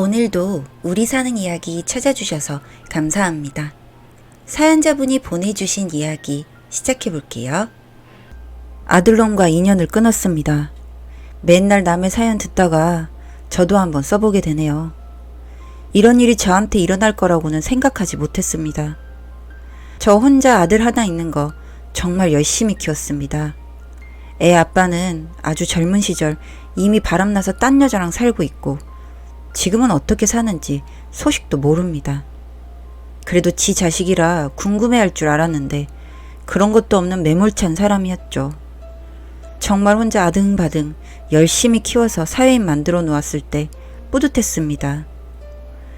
오늘도 우리 사는 이야기 찾아주셔서 감사합니다. 사연자분이 보내주신 이야기 시작해볼게요. 아들놈과 인연을 끊었습니다. 맨날 남의 사연 듣다가 저도 한번 써보게 되네요. 이런 일이 저한테 일어날 거라고는 생각하지 못했습니다. 저 혼자 아들 하나 있는 거 정말 열심히 키웠습니다. 애 아빠는 아주 젊은 시절 이미 바람나서 딴 여자랑 살고 있고 지금은 어떻게 사는지 소식도 모릅니다. 그래도 지 자식이라 궁금해할 줄 알았는데 그런 것도 없는 매몰찬 사람이었죠. 정말 혼자 아등바등 열심히 키워서 사회인 만들어 놓았을 때 뿌듯했습니다.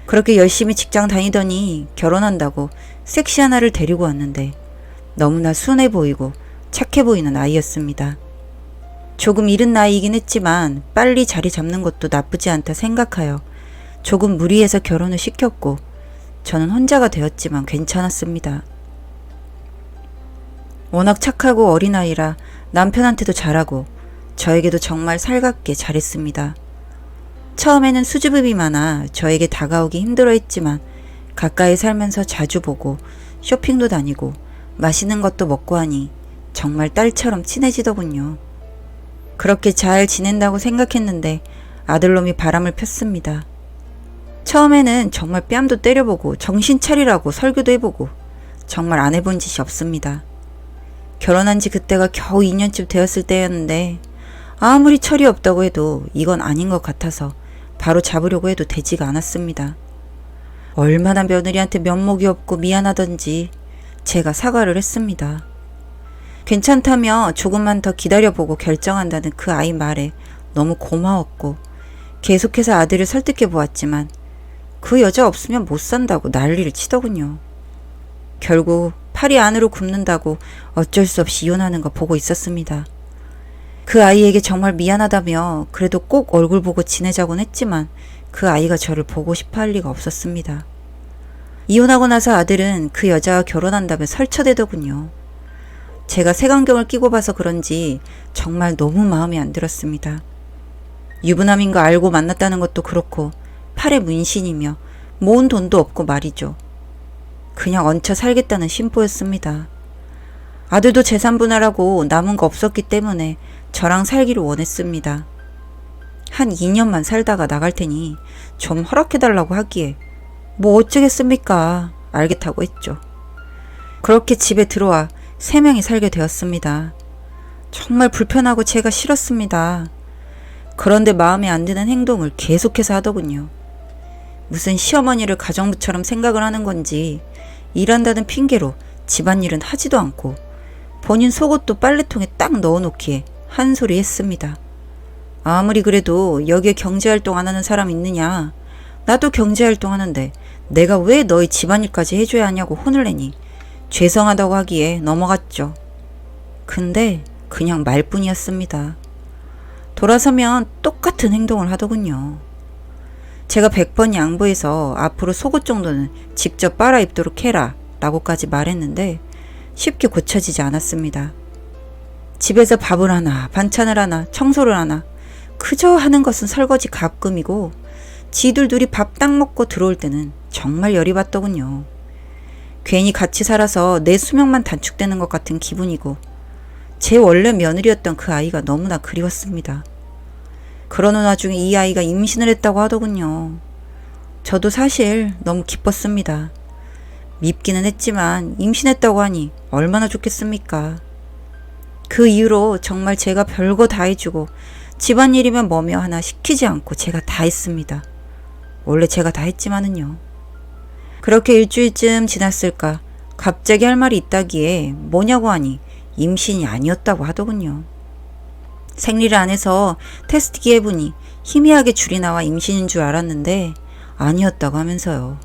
그렇게 열심히 직장 다니더니 결혼한다고 섹시한 아를 데리고 왔는데 너무나 순해 보이고 착해 보이는 아이였습니다. 조금 이른 나이이긴 했지만 빨리 자리 잡는 것도 나쁘지 않다 생각하여 조금 무리해서 결혼을 시켰고 저는 혼자가 되었지만 괜찮았습니다. 워낙 착하고 어린아이라 남편한테도 잘하고 저에게도 정말 살갑게 잘했습니다. 처음에는 수줍음이 많아 저에게 다가오기 힘들어했지만 가까이 살면서 자주 보고 쇼핑도 다니고 맛있는 것도 먹고 하니 정말 딸처럼 친해지더군요. 그렇게 잘 지낸다고 생각했는데 아들놈이 바람을 폈습니다. 처음에는 정말 뺨도 때려보고 정신 차리라고 설교도 해보고 정말 안 해본 짓이 없습니다. 결혼한 지 그때가 겨우 2년쯤 되었을 때였는데 아무리 철이 없다고 해도 이건 아닌 것 같아서 바로 잡으려고 해도 되지가 않았습니다. 얼마나 며느리한테 면목이 없고 미안하던지 제가 사과를 했습니다. 괜찮다며 조금만 더 기다려보고 결정한다는 그 아이 말에 너무 고마웠고 계속해서 아들을 설득해 보았지만 그 여자 없으면 못 산다고 난리를 치더군요. 결국 팔이 안으로 굽는다고 어쩔 수 없이 이혼하는 거 보고 있었습니다. 그 아이에게 정말 미안하다며 그래도 꼭 얼굴 보고 지내자곤 했지만 그 아이가 저를 보고 싶어 할 리가 없었습니다. 이혼하고 나서 아들은 그 여자와 결혼한다며 설쳐대더군요. 제가 색안경을 끼고 봐서 그런지 정말 너무 마음에 안 들었습니다. 유부남인 거 알고 만났다는 것도 그렇고 팔에 문신이며 모은 돈도 없고 말이죠. 그냥 얹혀 살겠다는 심보였습니다. 아들도 재산 분할하고 남은 거 없었기 때문에 저랑 살기를 원했습니다. 한 2년만 살다가 나갈 테니 좀 허락해달라고 하기에 뭐 어쩌겠습니까? 알겠다고 했죠. 그렇게 집에 들어와 3명이 살게 되었습니다. 정말 불편하고 제가 싫었습니다. 그런데 마음에 안 드는 행동을 계속해서 하더군요. 무슨 시어머니를 가정부처럼 생각을 하는 건지 일한다는 핑계로 집안일은 하지도 않고 본인 속옷도 빨래통에 딱 넣어놓기에 한 소리 했습니다. 아무리 그래도 여기에 경제활동 안 하는 사람 있느냐? 나도 경제활동 하는데 내가 왜 너희 집안일까지 해줘야 하냐고 혼을 내니 죄송하다고 하기에 넘어갔죠. 근데 그냥 말뿐이었습니다. 돌아서면 똑같은 행동을 하더군요. 제가 100번 양보해서 앞으로 속옷 정도는 직접 빨아 입도록 해라 라고까지 말했는데 쉽게 고쳐지지 않았습니다. 집에서 밥을 하나, 반찬을 하나, 청소를 하나 그저 하는 것은 설거지 가끔이고 지들 둘이 밥 딱 먹고 들어올 때는 정말 열이 받더군요. 괜히 같이 살아서 내 수명만 단축되는 것 같은 기분이고 제 원래 며느리였던 그 아이가 너무나 그리웠습니다. 그러는 와중에 이 아이가 임신을 했다고 하더군요. 저도 사실 너무 기뻤습니다. 밉기는 했지만 임신했다고 하니 얼마나 좋겠습니까? 그 이후로 정말 제가 별거 다 해주고 집안일이면 뭐며 하나 시키지 않고 제가 다 했습니다. 원래 제가 다 했지만은요. 그렇게 일주일쯤 지났을까 갑자기 할 말이 있다기에 뭐냐고 하니 임신이 아니었다고 하더군요. 생리를 안 해서 테스트기 해보니 희미하게 줄이 나와 임신인 줄 알았는데 아니었다고 하면서요.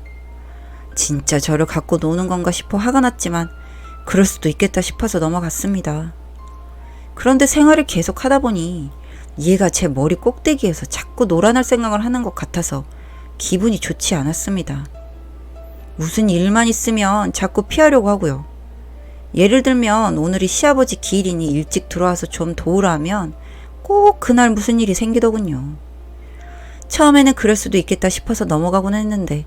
진짜 저를 갖고 노는 건가 싶어 화가 났지만 그럴 수도 있겠다 싶어서 넘어갔습니다. 그런데 생활을 계속 하다 보니 얘가 제 머리 꼭대기에서 자꾸 놀아날 생각을 하는 것 같아서 기분이 좋지 않았습니다. 무슨 일만 있으면 자꾸 피하려고 하고요. 예를 들면 오늘이 시아버지 기일이니 일찍 들어와서 좀 도우라 하면 꼭 그날 무슨 일이 생기더군요. 처음에는 그럴 수도 있겠다 싶어서 넘어가곤 했는데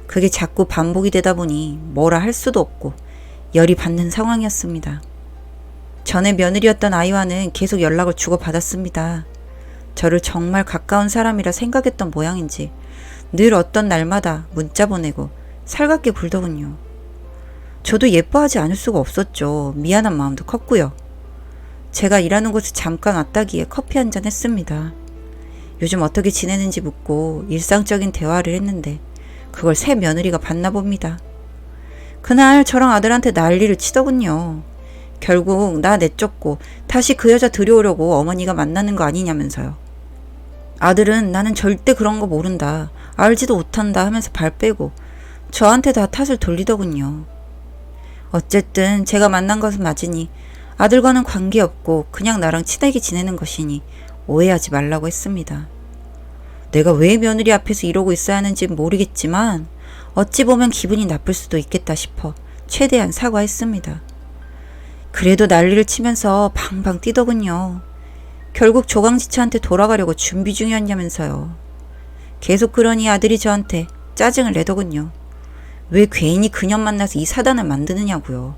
그게 자꾸 반복이 되다 보니 뭐라 할 수도 없고 열이 받는 상황이었습니다. 전에 며느리였던 아이와는 계속 연락을 주고받았습니다. 저를 정말 가까운 사람이라 생각했던 모양인지 늘 어떤 날마다 문자 보내고 살갑게 굴더군요. 저도 예뻐하지 않을 수가 없었죠. 미안한 마음도 컸고요. 제가 일하는 곳에 잠깐 왔다기에 커피 한잔 했습니다. 요즘 어떻게 지내는지 묻고 일상적인 대화를 했는데 그걸 새 며느리가 봤나 봅니다. 그날 저랑 아들한테 난리를 치더군요. 결국 나 내쫓고 다시 그 여자 들여오려고 어머니가 만나는 거 아니냐면서요. 아들은 나는 절대 그런 거 모른다, 알지도 못한다 하면서 발 빼고 저한테 다 탓을 돌리더군요. 어쨌든 제가 만난 것은 맞으니 아들과는 관계없고 그냥 나랑 친하게 지내는 것이니 오해하지 말라고 했습니다. 내가 왜 며느리 앞에서 이러고 있어야 하는지는 모르겠지만 어찌 보면 기분이 나쁠 수도 있겠다 싶어 최대한 사과했습니다. 그래도 난리를 치면서 방방 뛰더군요. 결국 조강지처한테 돌아가려고 준비 중이었냐면서요. 계속 그러니 아들이 저한테 짜증을 내더군요. 왜 괜히 그년 만나서 이 사단을 만드느냐고요.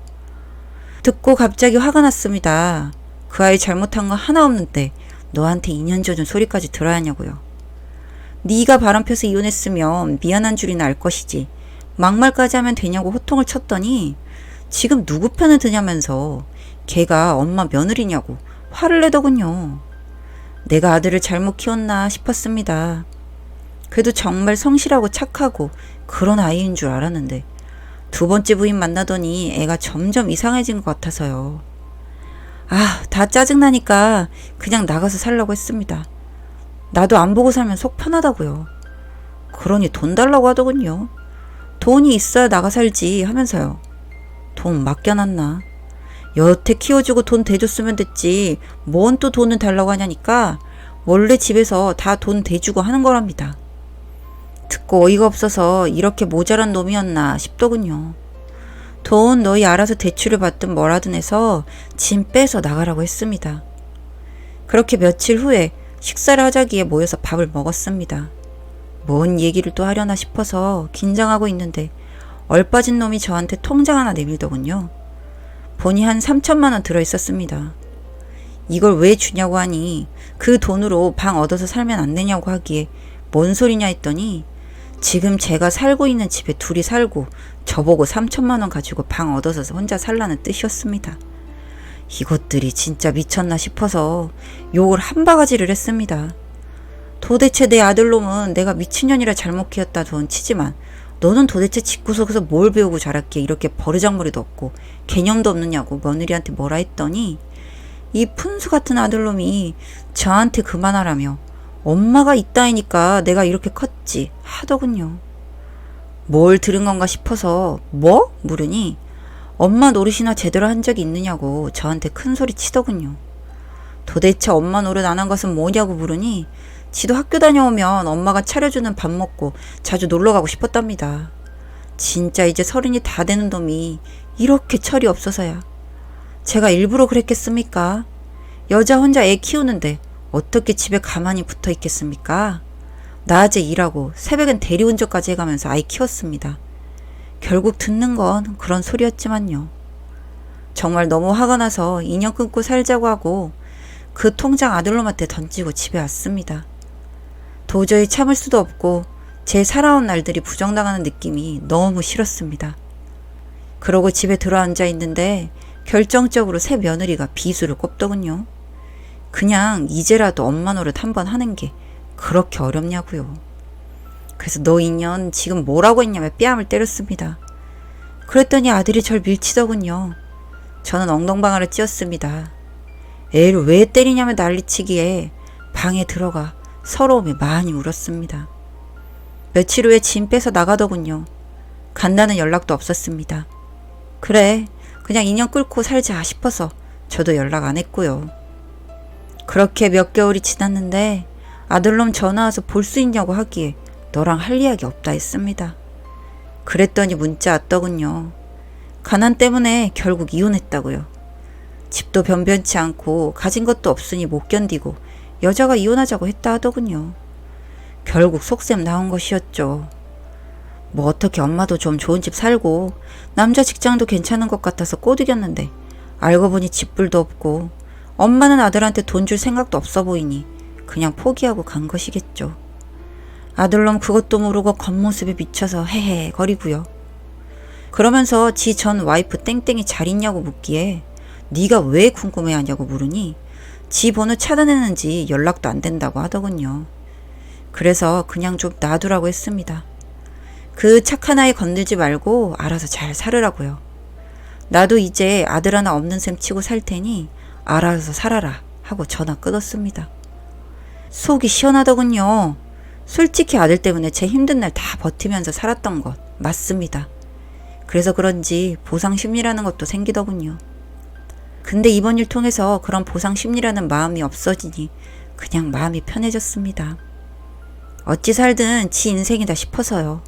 듣고 갑자기 화가 났습니다. 그 아이 잘못한 거 하나 없는데 너한테 인연 져준 소리까지 들어야 하냐고요. 네가 바람 펴서 이혼했으면 미안한 줄이나 알 것이지 막말까지 하면 되냐고 호통을 쳤더니 지금 누구 편을 드냐면서 걔가 엄마 며느리냐고 화를 내더군요. 내가 아들을 잘못 키웠나 싶었습니다. 그래도 정말 성실하고 착하고 그런 아이인 줄 알았는데 두 번째 부인 만나더니 애가 점점 이상해진 것 같아서요. 다 짜증나니까 그냥 나가서 살라고 했습니다. 나도 안 보고 살면 속 편하다고요. 그러니 돈 달라고 하더군요. 돈이 있어야 나가 살지 하면서요. 돈 맡겨놨나? 여태 키워주고 돈 대줬으면 됐지 뭔 또 돈을 달라고 하냐니까 원래 집에서 다 돈 대주고 하는 거랍니다. 듣고 어이가 없어서 이렇게 모자란 놈이었나 싶더군요. 돈 너희 알아서 대출을 받든 뭐라든 해서 짐 빼서 나가라고 했습니다. 그렇게 며칠 후에 식사를 하자기에 모여서 밥을 먹었습니다. 뭔 얘기를 또 하려나 싶어서 긴장하고 있는데 얼빠진 놈이 저한테 통장 하나 내밀더군요. 본이 한 3천만 원 들어있었습니다. 이걸 왜 주냐고 하니 그 돈으로 방 얻어서 살면 안 되냐고 하기에 뭔 소리냐 했더니 지금 제가 살고 있는 집에 둘이 살고 저보고 3천만 원 가지고 방 얻어서 혼자 살라는 뜻이었습니다. 이것들이 진짜 미쳤나 싶어서 욕을 한 바가지를 했습니다. 도대체 내 아들놈은 내가 미친년이라 잘못 키웠다 돈 치지만 너는 도대체 집구석에서 뭘 배우고 자랐기에 이렇게 버르장머리도 없고 개념도 없느냐고 며느리한테 뭐라 했더니 이 푼수 같은 아들놈이 저한테 그만하라며 엄마가 있다니까 내가 이렇게 컸지 하더군요. 뭘 들은 건가 싶어서 뭐? 물으니 엄마 노릇이나 제대로 한 적이 있느냐고 저한테 큰 소리 치더군요. 도대체 엄마 노릇 안 한 것은 뭐냐고 물으니 지도 학교 다녀오면 엄마가 차려주는 밥 먹고 자주 놀러 가고 싶었답니다. 진짜 이제 30이 다 되는 놈이 이렇게 철이 없어서야. 제가 일부러 그랬겠습니까? 여자 혼자 애 키우는데 어떻게 집에 가만히 붙어 있겠습니까? 낮에 일하고 새벽엔 대리운전까지 해가면서 아이 키웠습니다. 결국 듣는 건 그런 소리였지만요. 정말 너무 화가 나서 인연 끊고 살자고 하고 그 통장 아들놈한테 던지고 집에 왔습니다. 도저히 참을 수도 없고 제 살아온 날들이 부정당하는 느낌이 너무 싫었습니다. 그러고 집에 들어앉아 있는데 결정적으로 새 며느리가 비수를 꼽더군요. 그냥 이제라도 엄마 노릇 한번 하는 게 그렇게 어렵냐고요. 그래서 너 인연 지금 뭐라고 했냐며 뺨을 때렸습니다. 그랬더니 아들이 절 밀치더군요. 저는 엉덩방아를 찧었습니다. 애를 왜 때리냐며 난리치기에 방에 들어가 서러움에 많이 울었습니다. 며칠 후에 짐 빼서 나가더군요. 간다는 연락도 없었습니다. 그래, 그냥 인연 끌고 살자 싶어서 저도 연락 안 했고요. 그렇게 몇 개월이 지났는데 아들놈 전화와서 볼 수 있냐고 하기에 너랑 할 이야기 없다 했습니다. 그랬더니 문자 왔더군요. 가난 때문에 결국 이혼했다고요. 집도 변변치 않고 가진 것도 없으니 못 견디고 여자가 이혼하자고 했다 하더군요. 결국 속셈 나온 것이었죠. 뭐 어떻게 엄마도 좀 좋은 집 살고 남자 직장도 괜찮은 것 같아서 꼬드겼는데 알고 보니 집불도 없고 엄마는 아들한테 돈 줄 생각도 없어 보이니 그냥 포기하고 간 것이겠죠. 아들놈 그것도 모르고 겉모습에 미쳐서 헤헤 거리고요. 그러면서 지 전 와이프 땡땡이 잘 있냐고 묻기에 네가 왜 궁금해하냐고 물으니 지 번호 차단했는지 연락도 안 된다고 하더군요. 그래서 그냥 좀 놔두라고 했습니다. 그 착한 아이 건들지 말고 알아서 잘 살으라고요. 나도 이제 아들 하나 없는 셈 치고 살 테니 알아서 살아라 하고 전화 끊었습니다. 속이 시원하더군요. 솔직히 아들 때문에 제 힘든 날 다 버티면서 살았던 것 맞습니다. 그래서 그런지 보상 심리라는 것도 생기더군요. 근데 이번 일 통해서 그런 보상 심리라는 마음이 없어지니 그냥 마음이 편해졌습니다. 어찌 살든 지 인생이다 싶어서요.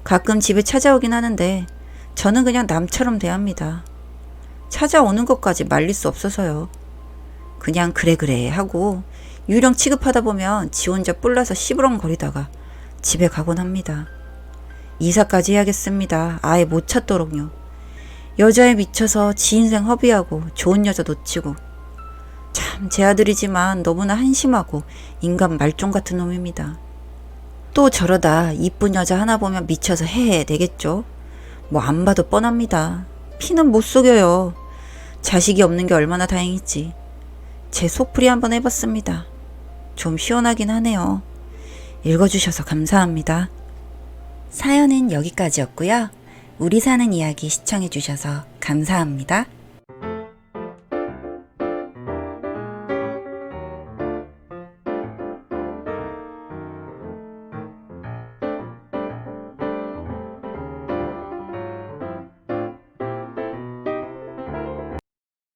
가끔 집에 찾아오긴 하는데 저는 그냥 남처럼 대합니다. 찾아오는 것까지 말릴 수 없어서요. 그냥 그래 하고 유령 취급하다 보면 지 혼자 뿔나서 시부렁거리다가 집에 가곤 합니다. 이사까지 해야겠습니다. 아예 못 찾도록요. 여자에 미쳐서 지 인생 허비하고 좋은 여자 놓치고 참 제 아들이지만 너무나 한심하고 인간 말종 같은 놈입니다. 또 저러다 이쁜 여자 하나 보면 미쳐서 헤헤 내겠죠. 뭐 안 봐도 뻔합니다. 피는 못 속여요. 자식이 없는 게 얼마나 다행이지. 제 속풀이 한번 해봤습니다. 좀 시원하긴 하네요. 읽어주셔서 감사합니다. 사연은 여기까지였고요. 우리 사는 이야기 시청해주셔서 감사합니다.